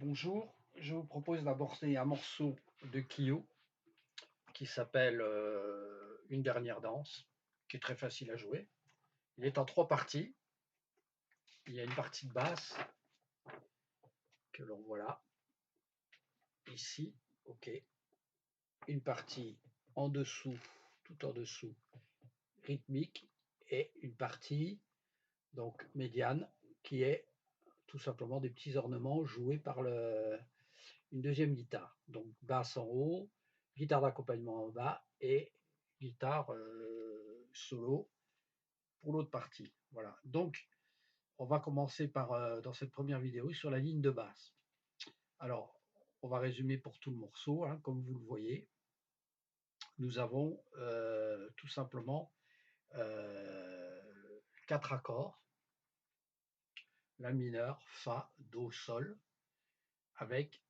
Bonjour, je vous propose d'aborder un morceau de Kyo qui s'appelle Une dernière danse, qui est très facile à jouer. Il est en 3 parties. Il y a une partie de basse que l'on voit là, ici, ok. Une partie en dessous, tout en dessous, rythmique, et une partie donc médiane qui est tout simplement des petits ornements joués par une deuxième guitare. Donc basse en haut, guitare d'accompagnement en bas et guitare solo pour l'autre partie. Voilà. Donc on va commencer par dans cette première vidéo sur la ligne de basse. Alors on va résumer pour tout le morceau, hein, comme vous le voyez. Nous avons tout simplement 4 accords: la mineur, fa, do, sol, avec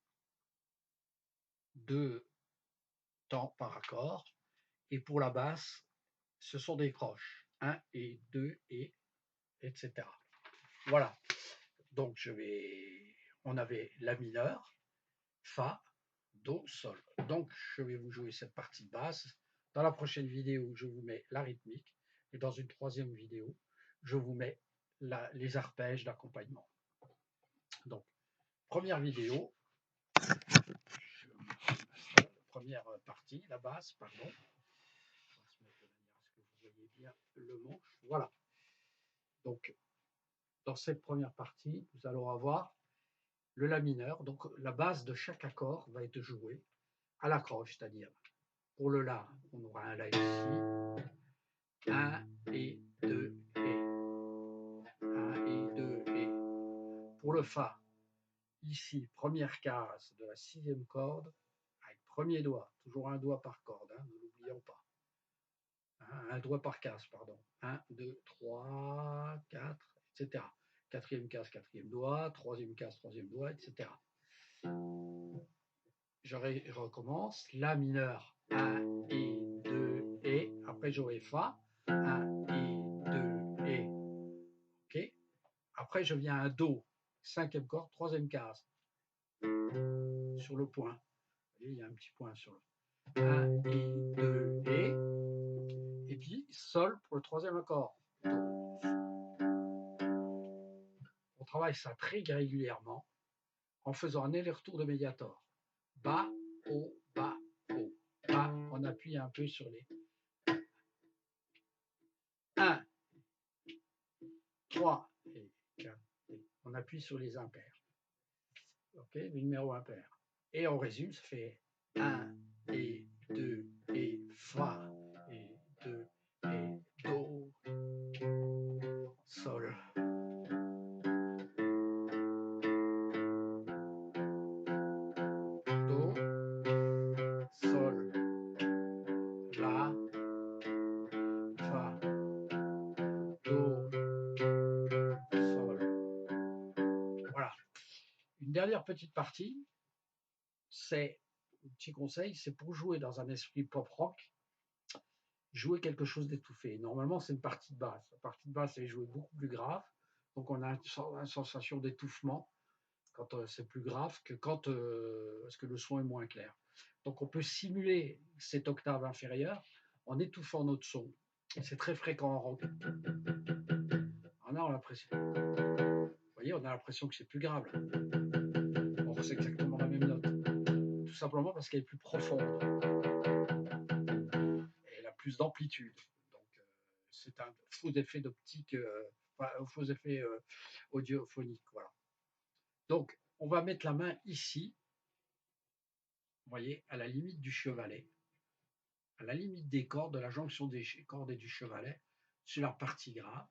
2 temps par accord. Et pour la basse, ce sont des croches, 1 et 2 et etc. Voilà, donc on avait la mineure, fa, do, sol. Donc je vais vous jouer cette partie de basse. Dans la prochaine vidéo, je vous mets la rythmique, et dans une troisième vidéo, je vous mets les arpèges d'accompagnement. Donc, première vidéo, première partie, la basse, pardon. On va se mettre de manière à ce que vous voyez bien le manche. Voilà. Donc, dans cette première partie, nous allons avoir le la mineur. Donc, la base de chaque accord va être jouée à la croche, c'est-à-dire pour le la, on aura un la ici, 1 et 2 et 1 et 2 et. Pour le fa, ici, première case de la 6e corde, avec premier doigt, toujours un doigt par corde, hein, ne l'oublions pas. Un doigt par case, pardon. 1, 2, 3, 4, etc. Quatrième case, quatrième doigt, troisième case, troisième doigt, etc. Je recommence. La mineur, 1 et 2 et. Après, j'aurai fa, 1 et 2 et. Ok. Après, je viens à do, 5e corde, troisième case. Sur le point. Vous voyez, il y a un petit point sur le. 1 et 2 et. Et puis, sol pour le troisième accord. On travaille ça très régulièrement en faisant un aller-retour de médiator. Bas, haut, bas, haut. Bas, on appuie un peu sur les 1, 3 et 4. On appuie sur les impairs. Ok, le numéro impair. Et on résume, ça fait 1 et 2 et fa et 2 et do, sol. Do, sol, la, fa, do, sol. Voilà. Une dernière petite partie, c'est, un petit conseil, c'est pour jouer dans un esprit pop-rock, jouer quelque chose d'étouffé. Normalement, c'est une partie de basse. La partie de basse est jouée beaucoup plus grave, donc on a une sensation d'étouffement quand c'est plus grave que quand parce que le son est moins clair. Donc on peut simuler cette octave inférieure en étouffant notre son. C'est très fréquent en rock. On a l'impression, vous voyez, on a l'impression que c'est plus grave. Or c'est exactement la même note. Tout simplement parce qu'elle est plus profonde. Et elle a plus d'amplitude. Donc c'est un faux effet d'optique, un faux effet audiophonique. Voilà. Donc on va mettre la main ici, vous voyez, à la limite du chevalet, à la limite des cordes, de la jonction des cordes et du chevalet, sur la partie grave,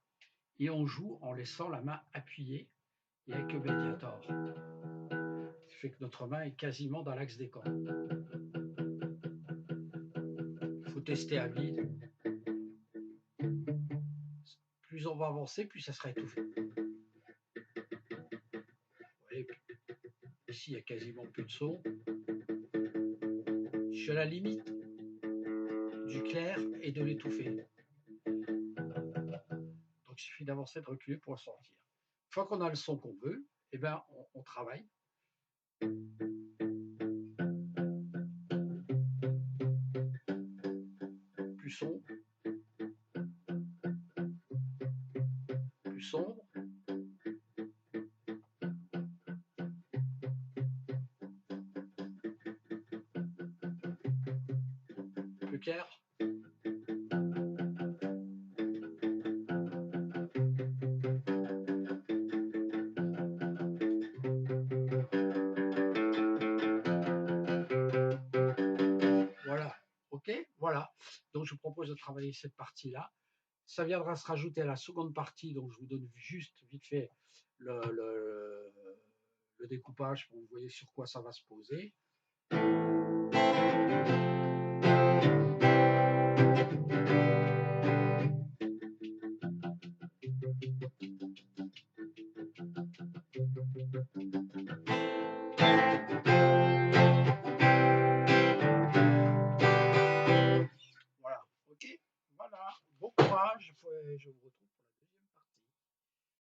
et on joue en laissant la main appuyée et avec le médiator. Ce qui fait que notre main est quasiment dans l'axe des cordes. Il faut tester à vide. Plus on va avancer, plus ça sera étouffé. Vous voyez, ici, il y a quasiment plus de son. Je suis à la limite du clair et de l'étouffer. Donc il suffit d'avancer, de reculer pour le sortir. Une fois qu'on a le son qu'on veut, eh ben, on travaille. Plus sombre, plus sombre, plus clair. Voilà, ok, voilà. Donc je vous propose de travailler cette partie-là. Ça viendra se rajouter à la seconde partie, donc je vous donne juste vite fait le découpage pour que vous voyez sur quoi ça va se poser. Voilà, ok, voilà, bon courage, je vous retrouve.